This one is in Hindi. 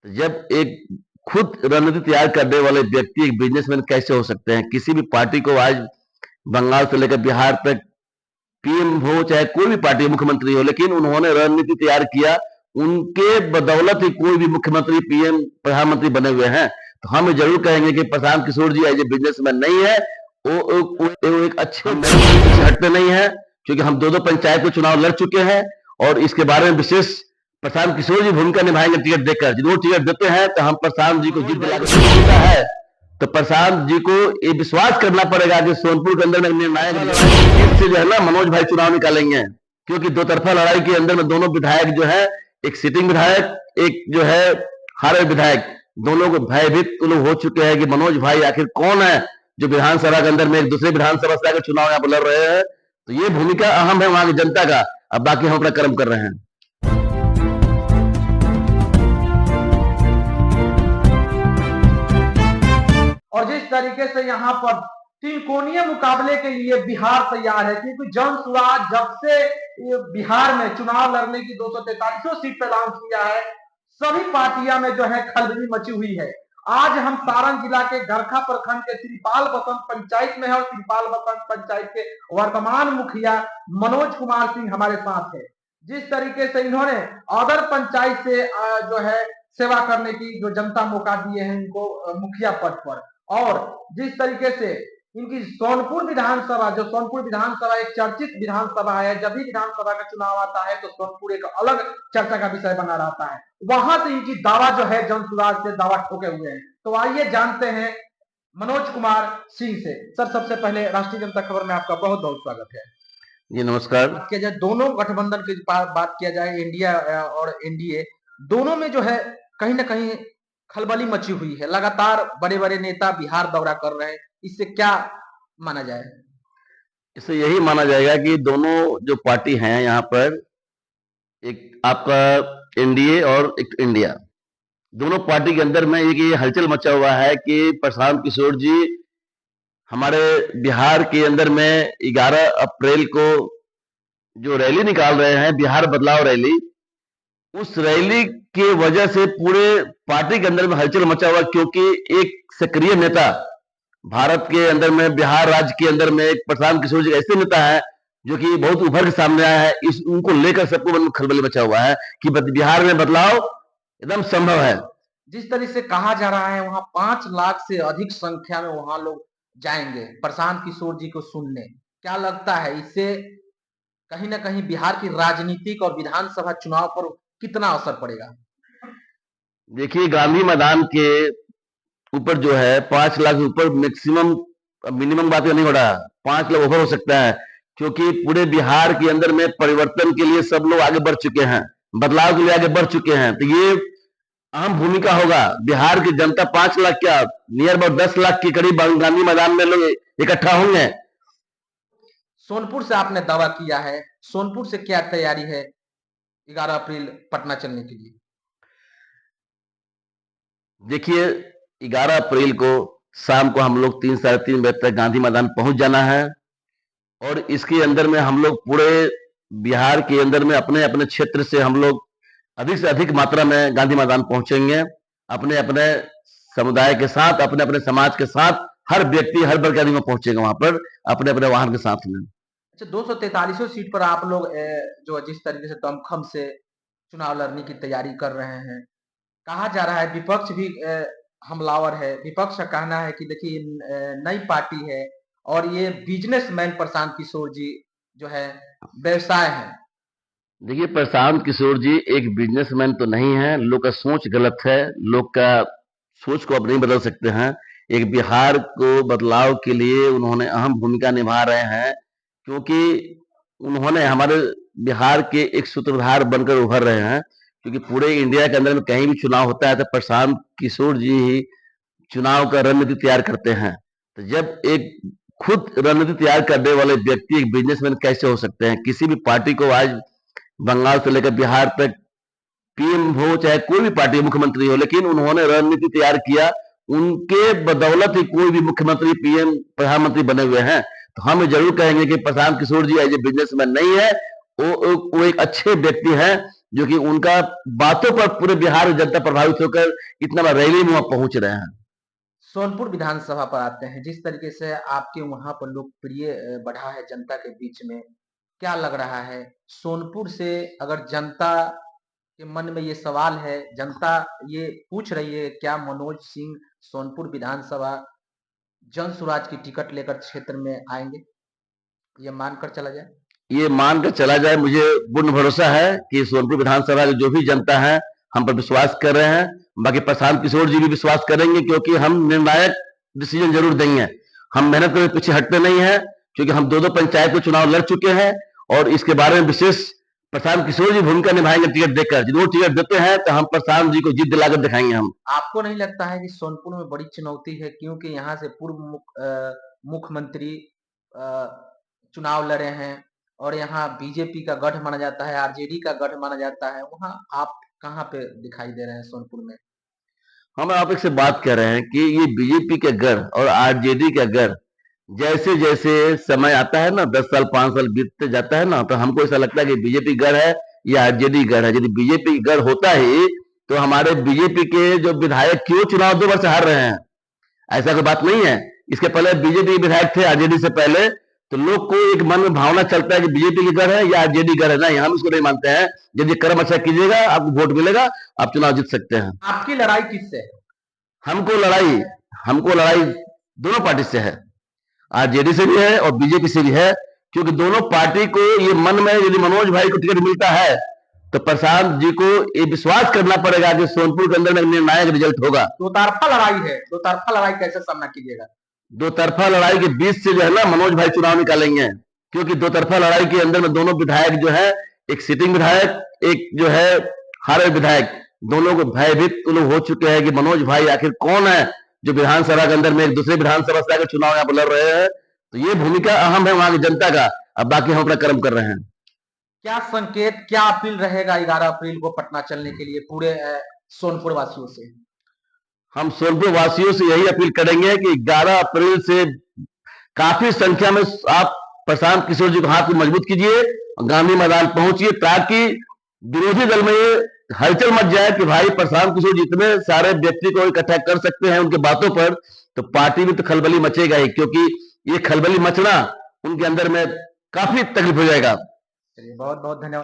तो जब एक खुद रणनीति तैयार करने वाले व्यक्ति एक बिजनेसमैन कैसे हो सकते हैं? किसी भी पार्टी को आज बंगाल से लेकर बिहार तक पीएम हो, चाहे कोई भी पार्टी मुख्यमंत्री हो, लेकिन उन्होंने रणनीति तैयार किया। उनके बदौलत ही कोई भी मुख्यमंत्री, पीएम, प्रधानमंत्री बने हुए हैं। तो हम जरूर कहेंगे कि प्रशांत किशोर जी एज ए बिजनेसमैन नहीं है, वो एक अच्छे से हटते नहीं है, क्योंकि हम दो पंचायत को चुनाव लड़ चुके हैं और इसके बारे में विशेष प्रशांत किशोर जी भूमिका निभाएंगे टिकट देकर। जरूर टिकट देते हैं तो हम प्रशांत जी को जीत दिलाकर है। तो प्रशांत जी को ये विश्वास करना पड़ेगा कि सोनपुर के अंदर में निर्णायक से जो है ना मनोज भाई चुनाव निकालेंगे, क्योंकि दो तरफा लड़ाई के अंदर में दोनों विधायक जो है, एक सिटिंग विधायक, एक जो है हारे विधायक, दोनों को भयभीत लोग हो चुके हैं कि मनोज भाई आखिर कौन है जो विधानसभा के अंदर में एक दूसरे विधानसभा से चुनाव यहाँ पर लड़ रहे हैं। तो ये भूमिका अहम है वहां की जनता का। अब बाकी हम अपना कर्म कर रहे हैं। और जिस तरीके से यहाँ पर त्रिकोणीय मुकाबले के लिए बिहार तैयार है, क्योंकि जन सुराज जब से बिहार में चुनाव लड़ने की 243 सीट पर ऐलान किया है, सभी पार्टियां में जो है खलबली मची हुई है। आज हम सारण जिला के गरखा प्रखंड के त्रिपाल बसंत पंचायत में है और त्रिपाल बसंत पंचायत के वर्तमान मुखिया मनोज कुमार सिंह हमारे साथ है। जिस तरीके से इन्होंने अदर पंचायत से जो है सेवा करने की जो जनता मौका दिए हैं इनको मुखिया पद पर, और जिस तरीके से इनकी सोनपुर विधानसभा, जो सोनपुर विधानसभा एक चर्चित विधानसभा है, जब भी विधानसभा का चुनाव आता है तो सोनपुर एक अलग चर्चा का विषय बना रहता है। वहां से इनकी दावा जो है जन सुराज से दावा ठोके हुए हैं। तो आइए जानते हैं मनोज कुमार सिंह से। सर, सबसे पहले राष्ट्रीय जनता खबर में आपका बहुत बहुत स्वागत है। जी नमस्कार। बात किया जाए दोनों गठबंधन की, बात किया जाए इंडिया और एनडीए, दोनों में जो है कहीं ना कहीं खलबली मची हुई है। लगातार बड़े बड़े नेता बिहार दौरा कर रहे हैं, इससे क्या माना जाए? इससे यही माना जाएगा कि दोनों जो पार्टी हैं यहाँ पर, एक आपका एनडीए और एक इंडिया, दोनों पार्टी के अंदर में एक ये हलचल मचा हुआ है कि प्रशांत किशोर जी हमारे बिहार के अंदर में 11 अप्रैल को जो रैली निकाल रहे हैं, बिहार बदलाव रैली, उस रैली की वजह से पूरे पार्टी के अंदर में हलचल मचा हुआ, क्योंकि एक सक्रिय नेता भारत के अंदर में, बिहार राज्य के अंदर में एक प्रशांत किशोर जी ऐसे नेता है जो कि बहुत उभर के सामने आया है। इस उनको लेकर सबको मन में खलबली मचा हुआ है कि बिहार में बदलाव एकदम संभव है। जिस तरह से कहा जा रहा है वहां 5 लाख से अधिक संख्या में वहां लोग जाएंगे प्रशांत किशोर जी को सुनने, क्या लगता है इससे कहीं ना कहीं बिहार की राजनीतिक और विधानसभा चुनाव पर कितना असर पड़ेगा? देखिए, गांधी मैदान के ऊपर जो है 5 लाख के ऊपर मैक्सिमम, मिनिमम बात नहीं हो रहा, 5 लाख ओवर हो सकता है, क्योंकि पूरे बिहार के अंदर में परिवर्तन के लिए सब लोग आगे बढ़ चुके हैं, बदलाव के लिए आगे बढ़ चुके हैं। तो ये अहम भूमिका होगा। बिहार की जनता 5 लाख क्या, नियर अबाउट 10 लाख के करीब गांधी मैदान में लोग इकट्ठा होंगे। सोनपुर से आपने दावा किया है, सोनपुर से क्या तैयारी है 11 अप्रैल पटना चलने के लिए? देखिए, 11 अप्रैल को शाम को हम लोग 3 साढ़े 3 बजे तक गांधी मैदान पहुंच जाना है, और इसके अंदर में हम लोग पूरे बिहार के अंदर में अपने अपने क्षेत्र से हम लोग अधिक से अधिक मात्रा में गांधी मैदान पहुंचेंगे, अपने अपने समुदाय के साथ, अपने अपने समाज के साथ, हर व्यक्ति हर वर्ग के आदमी पहुंचेगा वहां पर अपने अपने वाहन के साथ में। अच्छा, 243 सीट पर आप लोग जो जिस तरीके से दमखम से चुनाव लड़ने की तैयारी कर रहे हैं, कहा जा रहा है विपक्ष भी हमलावर है। विपक्ष का कहना है कि देखिए नई पार्टी है और ये बिजनेसमैन प्रशांत किशोर जी जो है व्यवसाय है। देखिए, प्रशांत किशोर जी एक बिजनेसमैन तो नहीं है, लोग का सोच गलत है, लोग का सोच को अब नहीं बदल सकते हैं। एक बिहार को बदलाव के लिए उन्होंने अहम भूमिका निभा रहे हैं, क्योंकि उन्होंने हमारे बिहार के एक सूत्रधार बनकर उभर रहे हैं, क्योंकि पूरे इंडिया के अंदर में कहीं भी चुनाव होता है तो प्रशांत किशोर जी ही चुनाव का रणनीति तैयार करते हैं। तो जब एक खुद रणनीति तैयार करने वाले व्यक्ति एक बिजनेसमैन कैसे हो सकते हैं? किसी भी पार्टी को आज बंगाल से लेकर बिहार तक पीएम हो, चाहे कोई भी पार्टी मुख्यमंत्री हो, लेकिन उन्होंने रणनीति तैयार किया। उनके बदौलत ही कोई भी मुख्यमंत्री, पीएम, प्रधानमंत्री बने हुए हैं। तो हम जरूर कहेंगे कि प्रशांत किशोर जी एज ए बिजनेसमैन नहीं है, वो एक अच्छे व्यक्ति हैं, जो कि उनका बातों पर पूरे बिहार की जनता प्रभावित होकर इतना बड़ा रैली में वहां पहुंच रहे हैं। सोनपुर विधानसभा पर आते हैं, जिस तरीके से आपके वहां पर लोकप्रिय बढ़ा है जनता के बीच में, क्या लग रहा है सोनपुर से? अगर जनता के मन में ये सवाल है, जनता ये पूछ रही है, क्या मनोज सिंह सोनपुर विधानसभा जन सुराज की टिकट लेकर क्षेत्र में आएंगे? ये मानकर चला जाए। ये मानकर चला जाए, मुझे पूर्ण भरोसा है कि सोनपुर विधानसभा की जो भी जनता है हम पर विश्वास कर रहे हैं। बाकी प्रशांत किशोर जी भी विश्वास करेंगे, क्योंकि हम निर्णायक डिसीजन जरूर देंगे। हम मेहनत करके पीछे हटते नहीं है, क्योंकि हम दो पंचायत को चुनाव लड़ चुके हैं और इसके बारे में विशेष प्रशांत किशोर जी भूमिका निभाएंगे टिकट देकर। जरूर टिकट देते हैं तो हम प्रशांत जी को जीत दिलाकर दिखाएंगे। हम आपको नहीं लगता है कि सोनपुर में बड़ी चुनौती है, क्योंकि यहाँ से पूर्व मुख्यमंत्री चुनाव लड़े हैं और यहाँ बीजेपी का गढ़ माना जाता है, आरजेडी का गढ़ माना जाता है, वहाँ आप कहाँ पे दिखाई दे रहे हैं सोनपुर में? हम आप एक से बात कर रहे हैं कि ये बीजेपी का गढ़ और आरजेडी का गढ़, जैसे जैसे समय आता है ना, 10 साल 5 साल बीतते जाता है ना, तो हमको ऐसा लगता है कि बीजेपी गढ़ है या आरजेडी गढ़ है। यदि बीजेपी गढ़ होता ही तो हमारे बीजेपी के जो विधायक क्यों चुनाव 2 वर्ष हार रहे हैं? ऐसा कोई बात नहीं है। इसके पहले बीजेपी के विधायक थे आरजेडी से पहले, तो लोग को एक मन में भावना चलता है कि बीजेपी की गढ़ है या आरजेडी गढ़ है। नहीं, हम इसको नहीं मानते हैं। यदि कर्म अच्छा कीजिएगा आपको वोट मिलेगा, आप चुनाव जीत सकते हैं। आपकी लड़ाई किससे है? हमको लड़ाई दोनों पार्टी से है, आरजेडी से भी है और बीजेपी से भी है, क्योंकि दोनों पार्टी को ये मन में, यदि मनोज भाई को टिकट मिलता है तो प्रशांत जी को ये विश्वास करना पड़ेगा कि सोनपुर के अंदर में निर्णायक रिजल्ट होगा। दो तरफा लड़ाई है, दो तरफा लड़ाई कैसे सामना कीजिएगा? दो तरफा लड़ाई के बीच से जो है ना मनोज भाई चुनाव निकालेंगे, क्योंकि दो तरफा लड़ाई के अंदर में दोनों विधायक जो है, एक सिटिंग विधायक, एक जो है हारे विधायक, दोनों को भयभीत लोग हो चुके हैं कि मनोज भाई आखिर कौन है जो विधानसभा के अंदर में एक दूसरे विधानसभा से आकर चुनाव यहाँ पर लड़ रहे हैं। तो ये भूमिका अहम है वहां की जनता का। अब बाकी हम अपना कर्म कर रहे हैं। क्या संकेत, क्या अपील रहेगा 11 अप्रैल को पटना चलने के लिए पूरे सोनपुर वासियों से? हम सोनपुर वासियों से यही अपील करेंगे कि 11 अप्रैल से काफी संख्या में आप प्रशांत किशोर जी को हाथ को मजबूत कीजिए, गांधी मैदान पहुंचिए, ताकि विरोधी दल में ये हलचल मच जाए कि भाई प्रशांत किशोर जी इतने सारे व्यक्ति को इकट्ठा कर सकते हैं उनके बातों पर, तो पार्टी में तो खलबली मचेगा ही, क्योंकि ये खलबली मचना उनके अंदर में काफी तकलीफ हो जाएगा। चलिए, बहुत बहुत धन्यवाद।